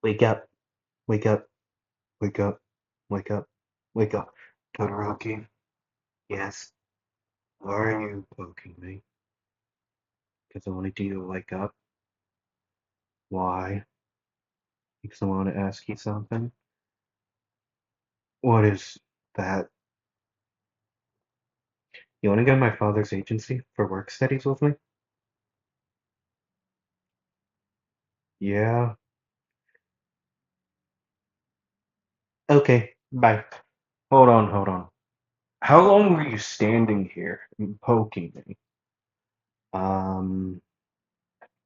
Wake up, wake up, wake up, wake up, wake up. Todoroki, yes. Why are you poking me? Because I wanted you to wake up. Why? Because I want to ask you something. What is that? You want to go to my father's agency for work studies with me? Yeah. Okay, bye. Hold on, hold on. How long were you standing here and poking me? Um,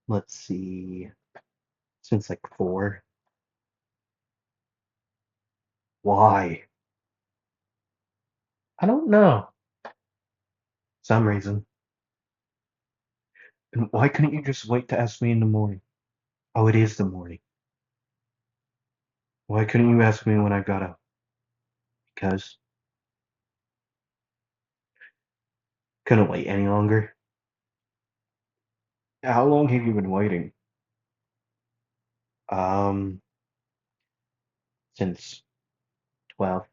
let's see. Since like 4. Why? I don't know. Some reason. And why couldn't you just wait to ask me in the morning? Oh, it is the morning. Why couldn't you ask me when I got up? Because couldn't wait any longer. How long have you been waiting? Um, since 12.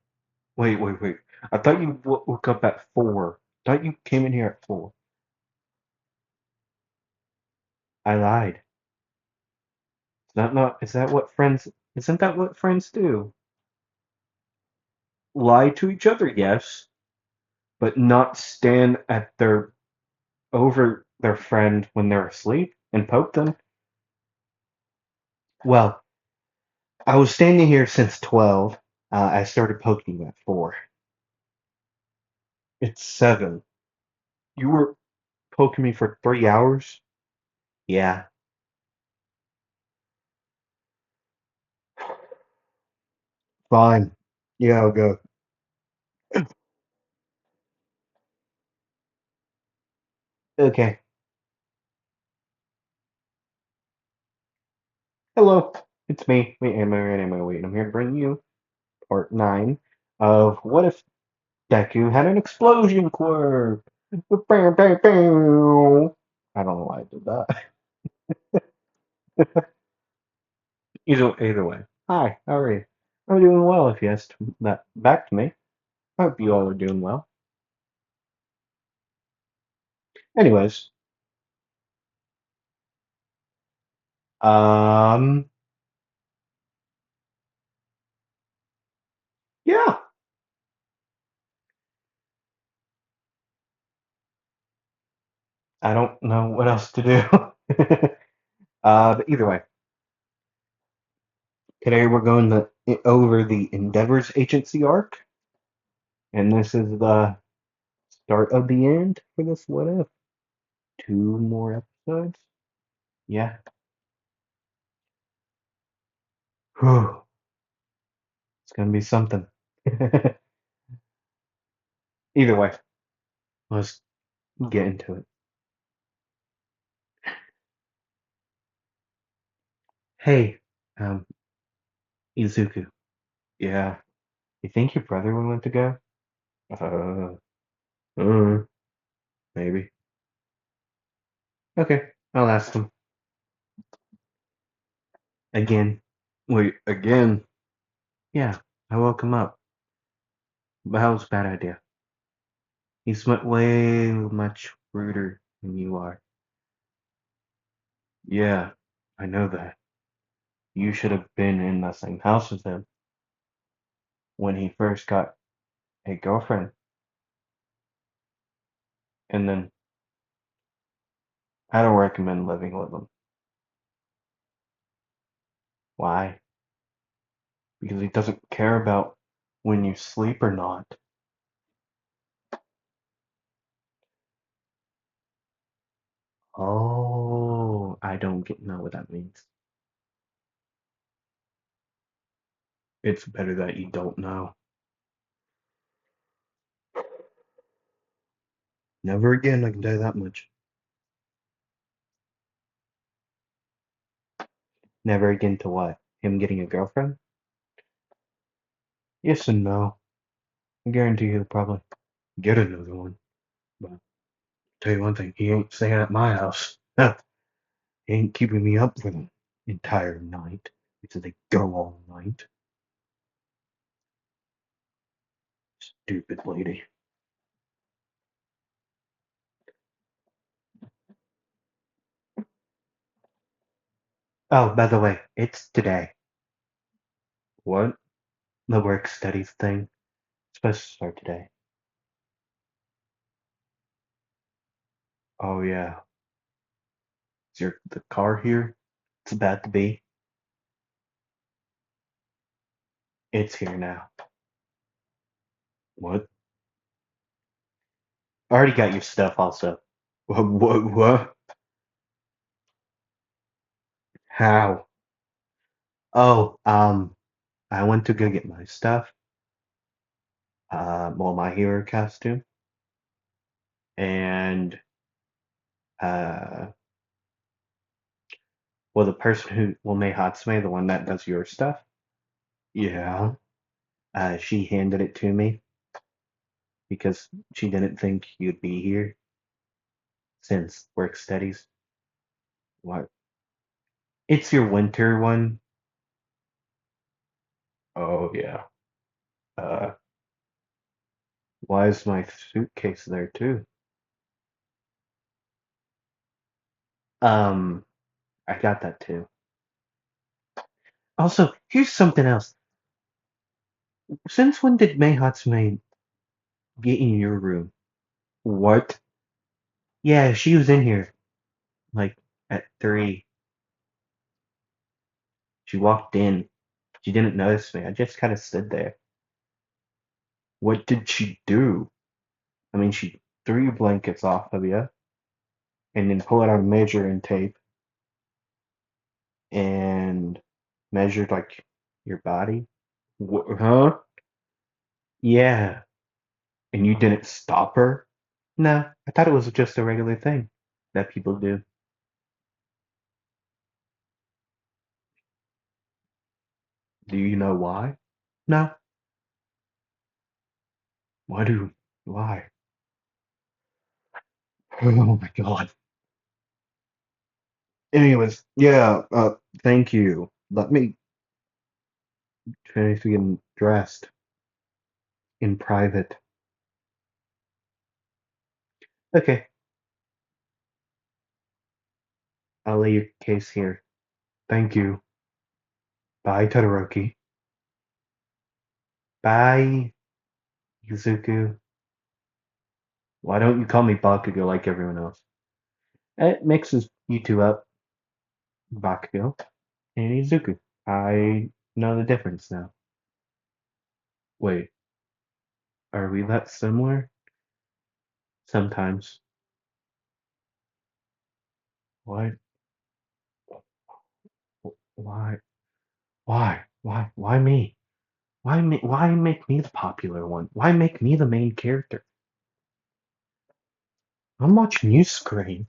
Wait, wait, wait. I thought you woke up at 4. I thought you came in here at 4. I lied. Is that what friends, isn't that what friends do? Lie to each other, yes, but not stand at over their friend when they're asleep and poke them. Well, I was standing here since 12. I started poking you at 4. It's 7. You were poking me for 3 hours? Yeah, fine. Yeah, I'll go. Okay. Hello, it's me. Wait, wait. I'm here to bring you part 9 of What If Deku Had an Explosion Quirk? Bow, bow, bow. I don't know why I did that. Either way. Hi, how are you? I'm doing well if you asked that back to me. I hope you all are doing well. Anyways, um, yeah, I don't know what else to do. But either way, today we're going over the Endeavor's Agency arc, and this is the start of the end for this What If. 2 more episodes? Yeah. Whew, it's gonna be something. Either way, let's get into it. Hey, um, Izuku. Yeah, you think your brother would want to go? Uh, uh, maybe. Okay, I'll ask him. Again. Wait, again? Yeah, I woke him up. But that was a bad idea. He's way much ruder than you are. Yeah, I know that. You should have been in the same house as him when he first got a girlfriend. And then I don't recommend living with him. Why? Because he doesn't care about when you sleep or not. Oh, I don't know what that means. It's better that you don't know. Never again, I can tell you that much. Never again to what? Him getting a girlfriend? Yes and no. I guarantee he'll probably get another one. But I'll tell you one thing, he ain't staying at my house. He ain't keeping me up for the entire night. So they go all night. Stupid lady. Oh, by the way, it's today. What? The work studies thing. It's supposed to start today. Oh yeah. Is your the car here? It's about to be. It's here now. What? I already got your stuff also. What? How? Oh, I went to go get my stuff. Well, my hero costume, and uh, well, the person who, well, Mei Hatsume, the one that does your stuff. Yeah. She handed it to me because she didn't think you'd be here since work studies. What? It's your winter one. Oh yeah. Uh, why is my suitcase there too? Um, I got that too. Also, here's something else. Since when did Mei Hatsume get in your room? What? Yeah, she was in here like at 3. She walked in. She didn't notice me. I just kind of stood there. What did she do? I mean, she threw your blankets off of you and then pulled out a measuring tape and measured like your body. Huh? Yeah. And you didn't stop her? No, I thought it was just a regular thing that people do. Do you know why? No. Why do? Why? Oh my God. Anyways, yeah, thank you. Let me finish getting dressed in private. Okay, I'll lay your case here. Thank you. Bye, Todoroki. Bye, Yuzuku. Why don't you call me Bakugo like everyone else? It mixes you two up, Bakugo and Izuku. I know the difference now. Wait, are we that similar? Sometimes. What? Why? Why me? Why me? Why make me the popular one? Why make me the main character? I'm watching you scream.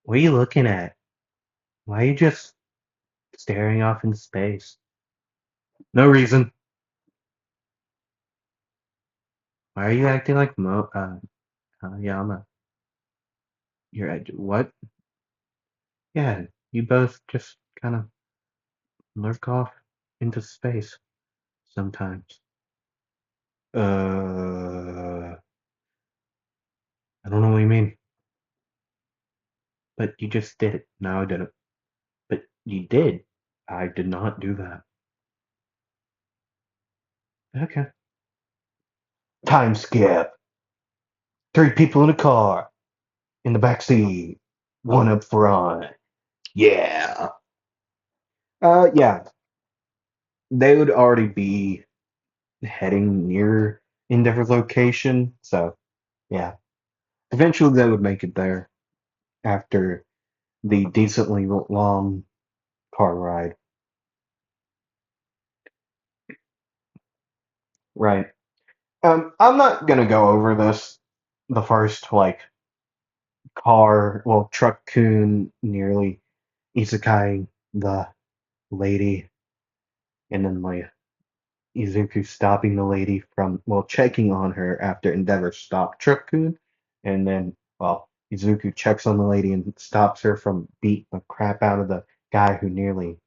What are you looking at? Why are you just staring off in space? No reason. Why are you acting like Yama? What? Yeah, you both just kind of lurk off into space sometimes. I don't know what you mean. But you just did it. No, I didn't. But you did. I did not do that. Okay. Time skip. 3 people in a car. In the back seat. One up front. Yeah. Yeah. They would already be heading near Endeavor's location. So, yeah. Eventually they would make it there after the decently long car ride. Right. I'm not gonna go over this. The first, like, truck coon nearly isekai the lady, and then like Izuku stopping the lady from, well, checking on her after Endeavor stopped truck coon, and then, well, Izuku checks on the lady and stops her from beating the crap out of the guy who nearly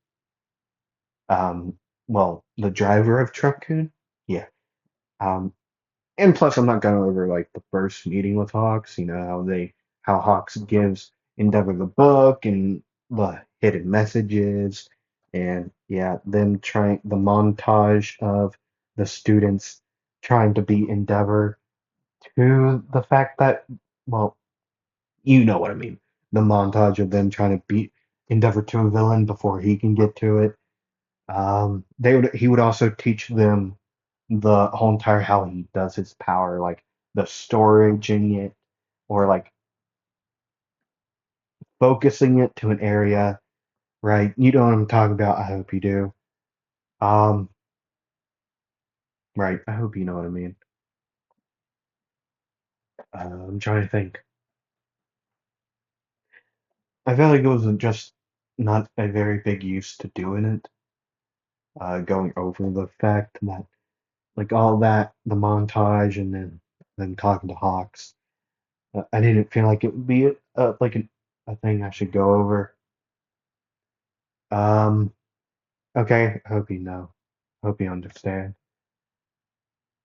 Um, well, the driver of Truckun, yeah. Um, and plus, I'm not going over like the first meeting with Hawks. You know how Hawks gives Endeavor the book and the hidden messages, and yeah, them trying the montage of the students trying to beat Endeavor to the fact that, well, you know what I mean. The montage of them trying to beat Endeavor to a villain before he can get to it. He would also teach them the whole entire how he does his power, like the storaging it or like focusing it to an area, right? You know what I'm talking about. I hope you do. Um, right. I hope you know what I mean. I'm trying to think. I feel like it was just not a very big use to doing it. Going over the fact that like all that, the montage, and then them talking to Hawks. I didn't feel like it would be a thing I should go over. Um, okay, I hope you know. Hope you understand.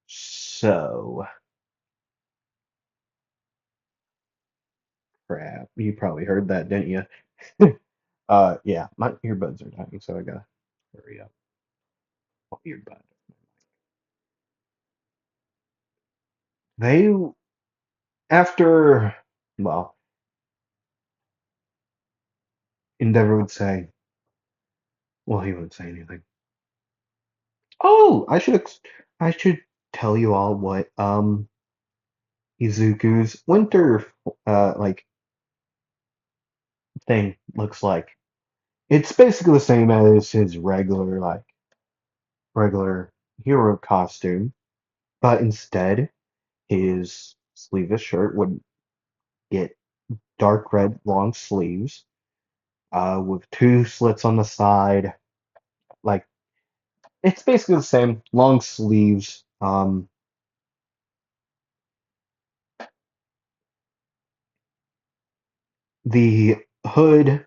So, crap. You probably heard that, didn't you? Yeah, my earbuds are dying, so I gotta hurry up. What earbud? They, after, well, Endeavor would say, well, he wouldn't say anything. Oh, I should tell you all what, Izuku's winter, like, thing looks like. It's basically the same as his regular hero costume, but instead his sleeveless shirt would get dark red long sleeves, with two slits on the side. Like it's basically the same long sleeves. The hood,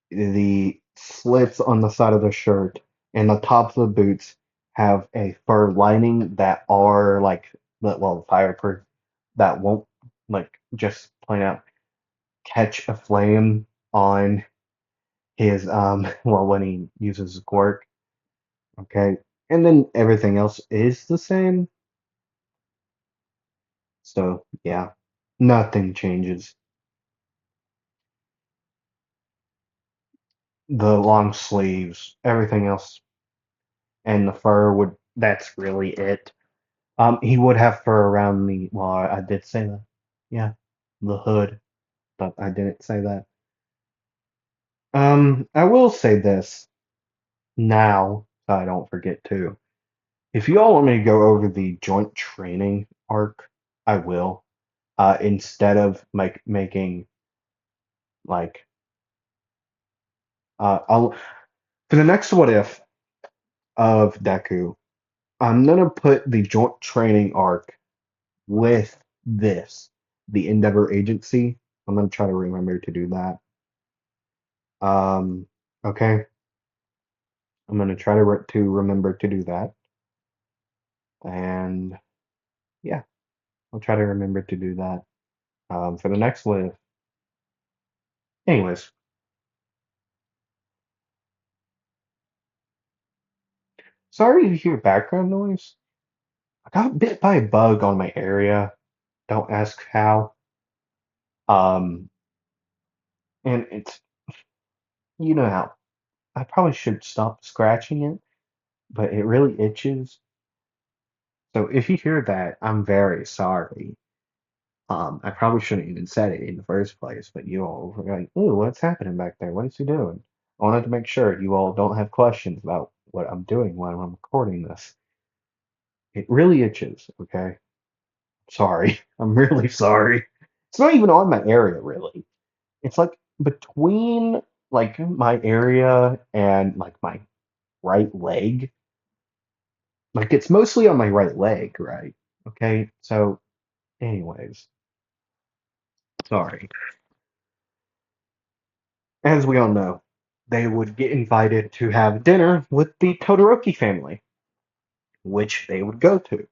the slits on the side of the shirt, and the tops of the boots have a fur lining that are like well fireproof that won't like just plain out catch a flame on his well when he uses Quirk. Okay. And then everything else is the same. So yeah. Nothing changes. The long sleeves, everything else and the fur would that's really it. He would have fur around the well, I did say that. Yeah. The hood, but I didn't say that. I will say this now, so I don't forget to. If you all want me to go over the joint training arc, I will. Instead of making like I'll for the next what if of Deku, I'm gonna put the joint training arc with this, the Endeavor Agency. I'm gonna try to remember to do that. Um, okay, I'm gonna try to remember to do that, and yeah, I'll try to remember to do that. For the next what if. Anyways, sorry to hear background noise. I got bit by a bug on my area. Don't ask how. Um, and it's you know how I probably should stop scratching it, but it really itches. So if you hear that, I'm very sorry. I probably shouldn't even said it in the first place, but you all were like, "Ooh, what's happening back there? What is he doing?" I wanted to make sure you all don't have questions about what I'm doing while I'm recording this. It really itches, okay? Sorry. I'm really sorry. It's not even on my area, really. It's like between like my area and like my right leg. Like it's mostly on my right leg, right? Okay. So, anyways, sorry. As we all know. they would get invited to have dinner with the Todoroki family, which they would go to.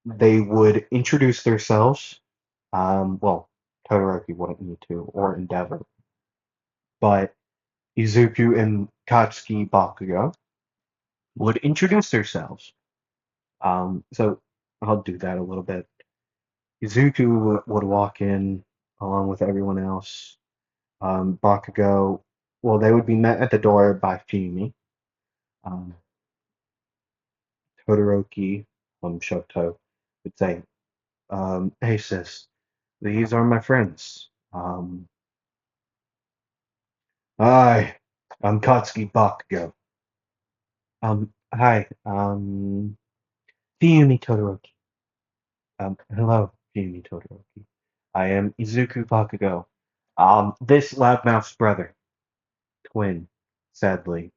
They would introduce themselves. Well, Todoroki wouldn't need to, or Endeavor, but Izuku and Katsuki Bakugo would introduce themselves. So I'll do that a little bit. Izuku would walk in along with everyone else. Bakugo, well, they would be met at the door by Fumi. Um, Todoroki, Shoto, would say, "Hey sis, these are my friends. Hi, I'm Katsuki Bakugo. Hi, Fumi Todoroki. Hello, Fumi Todoroki. I am Izuku Bakugo. This loudmouth's brother, twin, sadly.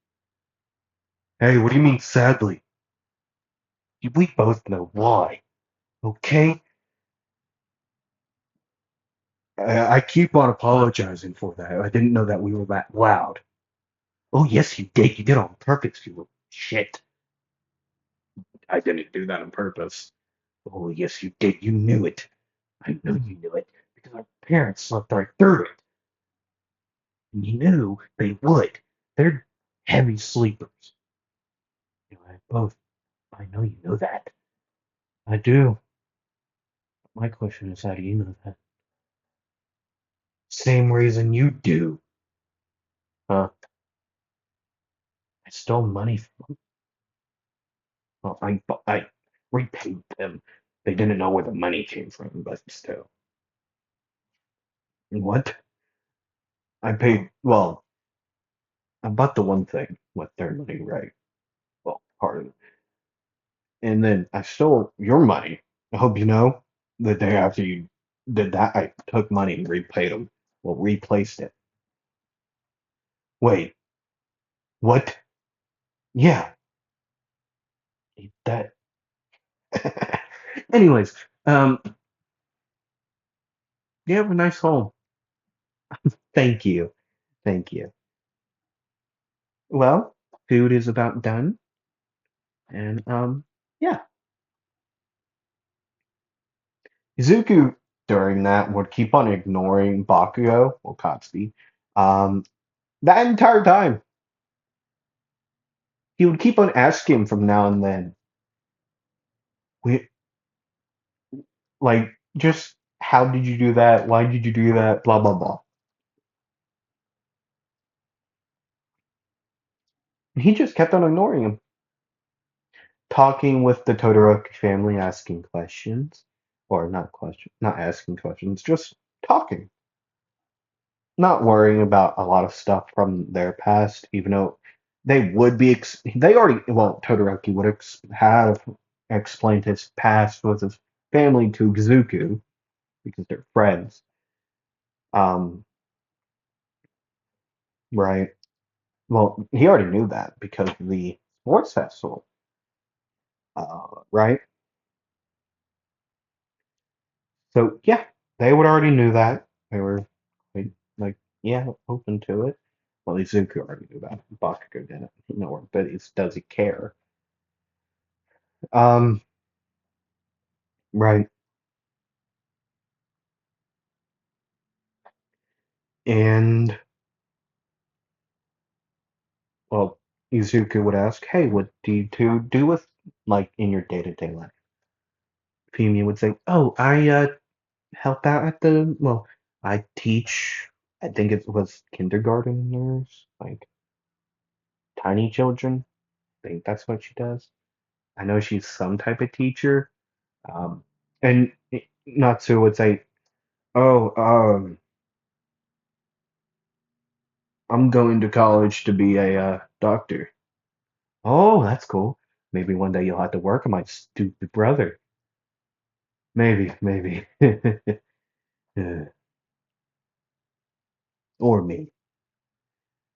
Hey, what do you mean sadly? We both know why, okay? I keep on apologizing for that. I didn't know that we were that loud. Oh, yes, you did. You did on purpose, you little shit. I didn't do that on purpose. Oh, yes, you did. You knew it. I know you knew it because our parents slept right through it. And you knew they would. They're heavy sleepers. You and I both. I know you know that. I do. My question is, how do you know that? Same reason you do. Huh? I stole money from them. Well, I repaid them. They didn't know where the money came from, but still. What? I paid, well, I bought the one thing with their money, right? Well, part of it. And then I stole your money. I hope you know the day after you did that, I took money and repaid them. Well, replaced it. Wait, what? Yeah, that. Anyways, you have a nice home. Thank you. Thank you. Well, food is about done. And yeah. Izuku during that would keep on ignoring Bakugo, or Katsuki, um, that entire time. He would keep on asking from now and then, we like just how did you do that? Why did you do that? Blah blah blah. And he just kept on ignoring him, talking with the Todoroki family, asking questions, or not questions, not asking questions, just talking, not worrying about a lot of stuff from their past, even though they would be, they already, well, Todoroki would have explained his past with his family to Gizuku because they're friends. Um, right. Well, he already knew that because of the sports festival, right? So yeah, they would already knew that. They were like, like, yeah, open to it. Well, Izuku already knew that. Bakugo didn't. No, but it's does he care? Um, right. And well, Izuku would ask, "Hey, what do you two do with like in your day-to-day life?" Fumi would say, "Oh, I help out at the well, I teach. I think it was kindergarteners, like tiny children. I think that's what she does. I know she's some type of teacher. And Natsu would say, "Oh, I'm going to college to be a doctor." Oh, that's cool. Maybe one day you'll have to work on my stupid brother. Maybe, maybe. Uh, or me.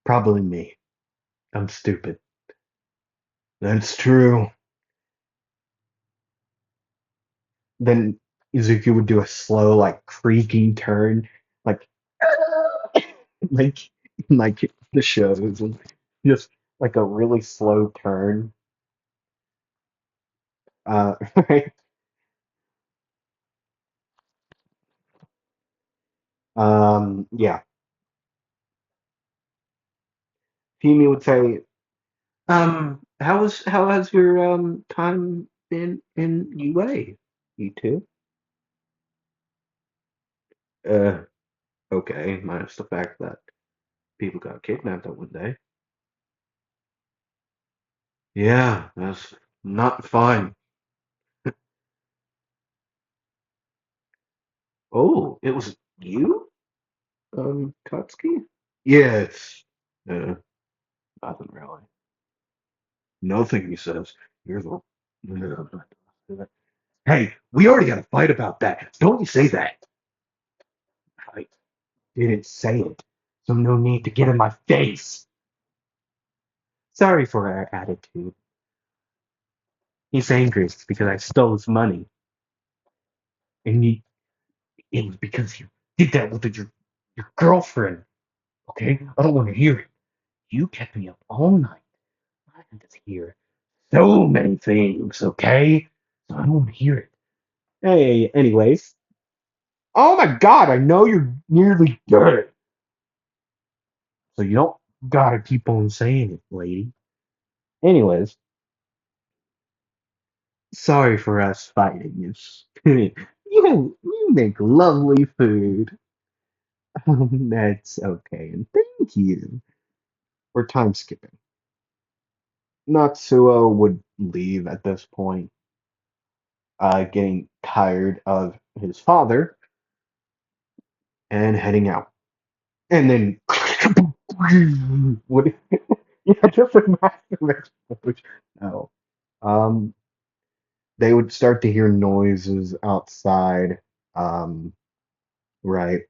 Probably me. I'm stupid. That's true. Then Izuku would do a slow, like creaking turn, like like like the shows, and just like a really slow turn. Right. Yeah. Fumi would say, how has your time been in UA? You too? Uh, okay, minus the fact that people got kidnapped that one day. Yeah, that's not fun. Oh, it was you, Katsuki? Yes. Uh, nothing really. Nothing, he says. You're the. Hey, we already had a fight about that. Don't you say that. I didn't say it, so no need to get in my face. Sorry for our attitude. He's angry because I stole his money, and it was because you did that with your girlfriend. Okay, I don't want to hear it. You kept me up all night. I can just hear so many things. Okay, so I don't want to hear it. Hey, anyways. Oh my God, I know you're nearly dead. So you don't gotta keep on saying it, lady. Anyways, sorry for us fighting. You make lovely food. That's okay, and thank you. We're time skipping. Natsuo would leave at this point, getting tired of his father and heading out. And then, what? Yeah, just a massive explosion. No. Um, they would start to hear noises outside, um, right,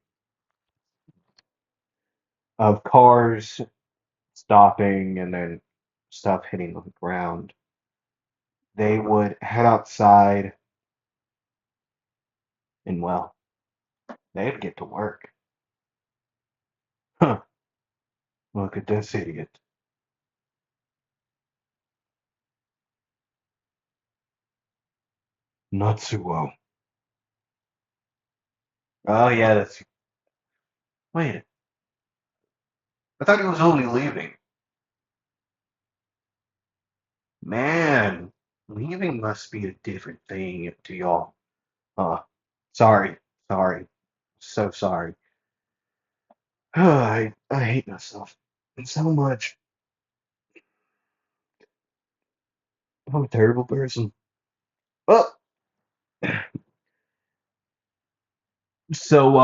of cars stopping and then stuff hitting on the ground. They would head outside and, well, they'd get to work. Huh, look at this idiot. Natsuo. Oh, yeah, that's. Wait, I thought he was only leaving. Man, leaving must be a different thing to y'all. Sorry, sorry, so sorry. I hate myself so much. I'm a terrible person. Well, so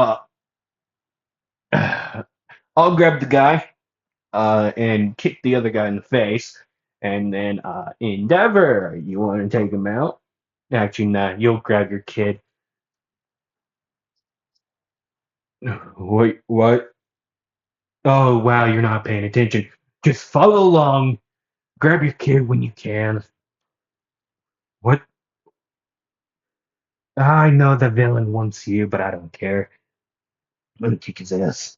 I'll grab the guy and kick the other guy in the face, and then Endeavor, you want to take him out? Actually, nah, you'll grab your kid. Wait, what? Oh wow, you're not paying attention. Just follow along. Grab your kid when you can. What? I know the villain wants you, but I don't care. I'm gonna kick his ass.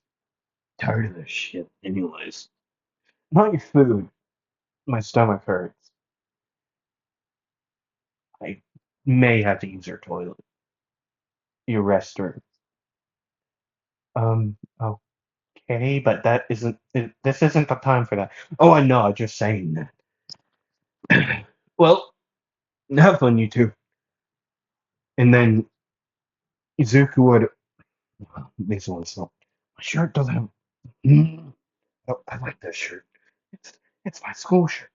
Tired of this shit, anyways. Not your food. My stomach hurts. I may have to use your toilet. Your restroom. Okay, but this isn't the time for that. Oh, I know, I'm just saying that. Well, have fun, you two. And then Izuku would. This one's not. My shirt doesn't have. Mm, oh, I like this shirt. It's it's my school shirt.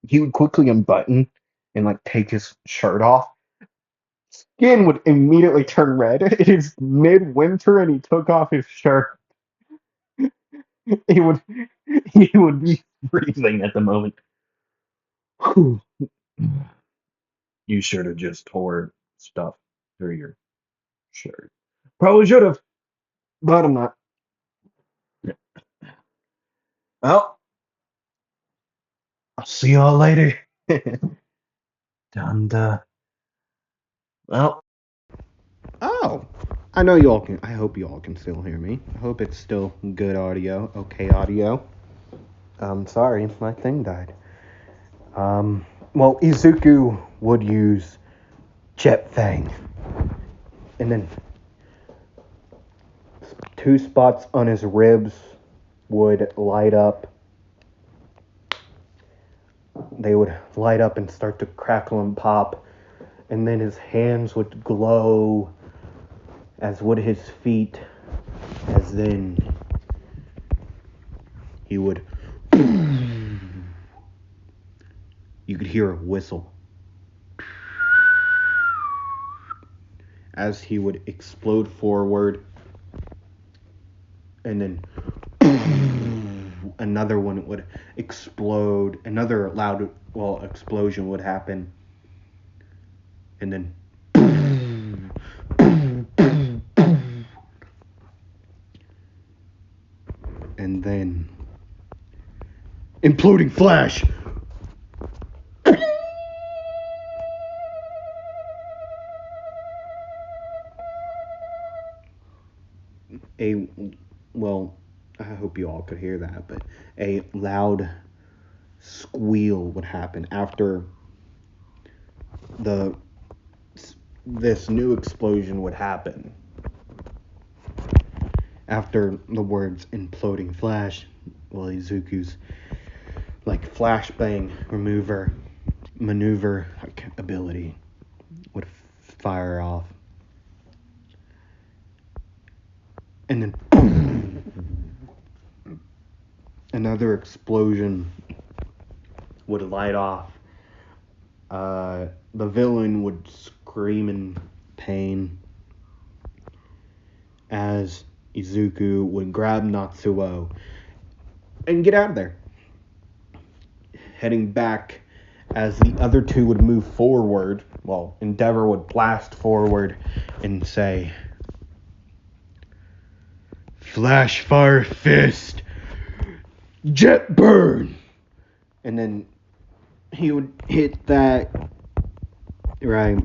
He would quickly unbutton and like take his shirt off. Skin would immediately turn red. It is midwinter and he took off his shirt. He would he would be freezing at the moment. Whew. You should have just tore stuff through your shirt. Probably should have, but I'm not. Well, I'll see y'all later. And well, Oh, I know you all can. I hope you all can still hear me. I hope it's still good audio. Okay, audio. Sorry, my thing died. Well, Izuku would use Jet Fang, and then 2 spots on his ribs would light up. They would light up and start to crackle and pop, and then his hands would glow, as would his feet, as then he would. You could hear a whistle as he would explode forward, and then another one would explode. Another loud, explosion would happen, and then and then imploding flash. I hope you all could hear that, but a loud squeal would happen after this new explosion would happen. After the words imploding flash, Izuku's flashbang maneuver ability would fire off. And then another explosion would light off. The villain would scream in pain as Izuku would grab Natsuo and get out of there. Heading back as the other two would move forward. Endeavor would blast forward and say, Flash Fire Fist, Jet Burn! And then he would hit that, right,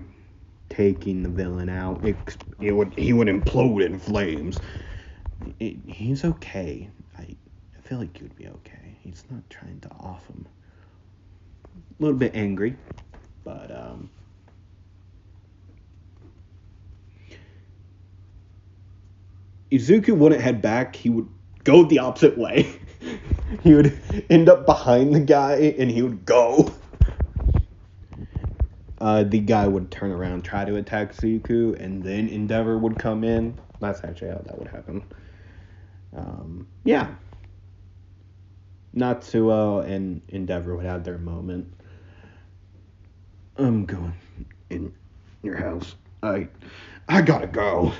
taking the villain out. He would implode in flames. He's okay. I feel like he would be okay. He's not trying to off him. A little bit angry, but Izuku wouldn't head back. He would go the opposite way. He would end up behind the guy, and he would go. The guy would turn around, try to attack Izuku, and then Endeavor would come in. That's actually how that would happen. Yeah. Natsuo and Endeavor would have their moment. I'm going in your house. I gotta go.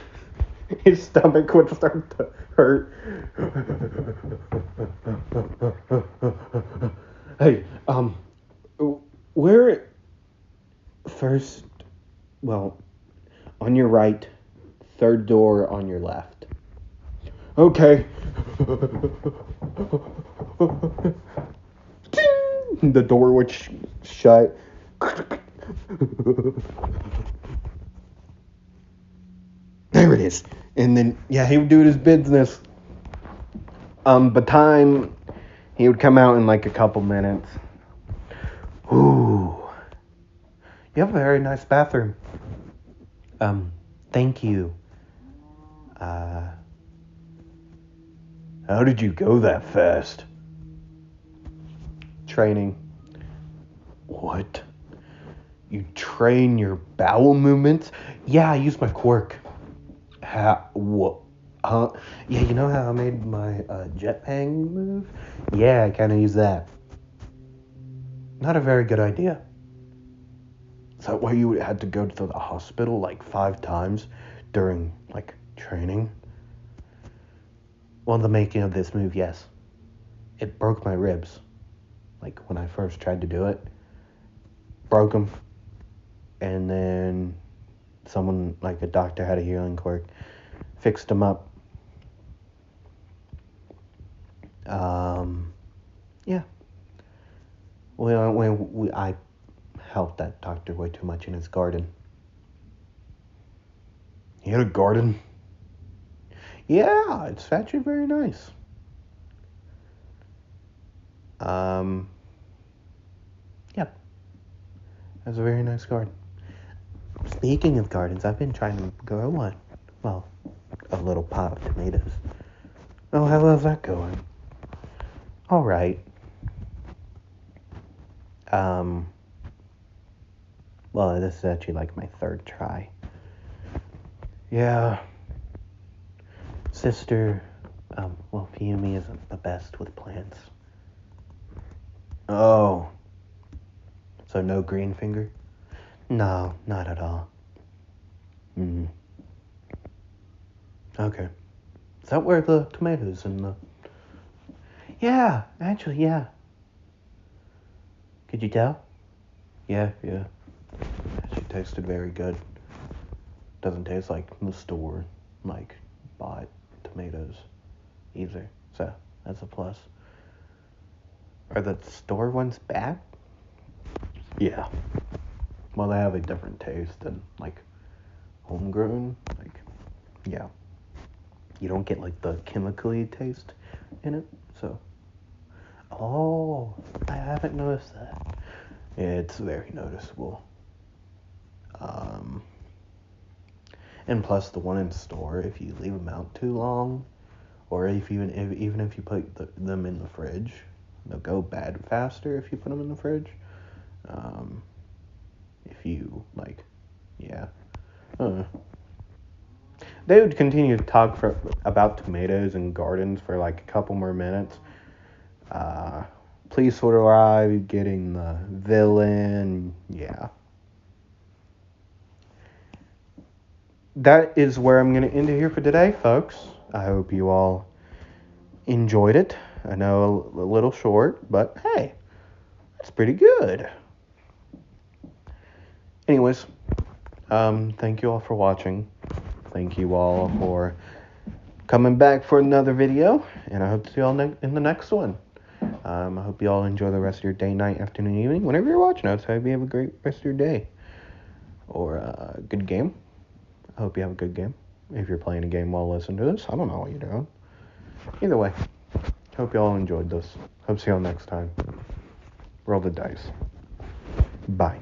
His stomach would start to hurt. Hey, where first, on your right, third door on your left. Okay. The door would shut. There it is. And then, he would do his business. But he would come out in a couple minutes. Ooh. You have a very nice bathroom. Thank you. How did you go that fast? Training. What? You train your bowel movements? Yeah, I use my quirk. What? Huh? Yeah, you know how I made my jetpack move? Yeah, I kind of use that. Not a very good idea. Is that why you had to go to the hospital 5 times during training? Well, the making of this move, yes. It broke my ribs. When I first tried to do it. Broke them. And then someone, a doctor, had a healing quirk. Fixed them up. Yeah. I helped that doctor way too much in his garden. He had a garden? Yeah, it's actually very nice. Um, yeah, that's a very nice garden. Speaking of gardens, I've been trying to grow one. Well, a little pot of tomatoes. Oh, how's that going? All right. Um, well, this is actually like my third try. Yeah, sister, well, Fiumi isn't the best with plants. Oh, so no green finger? No, not at all. Mm. Okay. Is that where the tomatoes and the... Yeah, actually, yeah. Could you tell? Yeah, yeah. She tasted very good. Doesn't taste like the store, like, bought tomatoes either. So, that's a plus. Are the store ones bad? Yeah. Well, they have a different taste than, like, homegrown. Like, yeah. You don't get, like, the chemically taste in it, so... Oh, I haven't noticed that. It's very noticeable. Um, and plus, the one in store, if you leave them out too long, or even if you put them in the fridge, they'll go bad faster if you put them in the fridge. Um, if you like, yeah. They would continue to talk about tomatoes and gardens for like a couple more minutes. Uh, Please arrive getting the villain. Yeah. That is where I'm going to end it here for today, folks. I hope you all enjoyed it. I know a little short, but hey, that's pretty good. Anyways, thank you all for watching. Thank you all for coming back for another video, and I hope to see you all in the next one. I hope you all enjoy the rest of your day, night, afternoon, evening, whenever you're watching us. I hope you have a great rest of your day or a good game. I hope you have a good game. If you're playing a game while listening to this, I don't know what you're doing. Either way, hope you all enjoyed this. Hope to see you all next time. Roll the dice. Bye.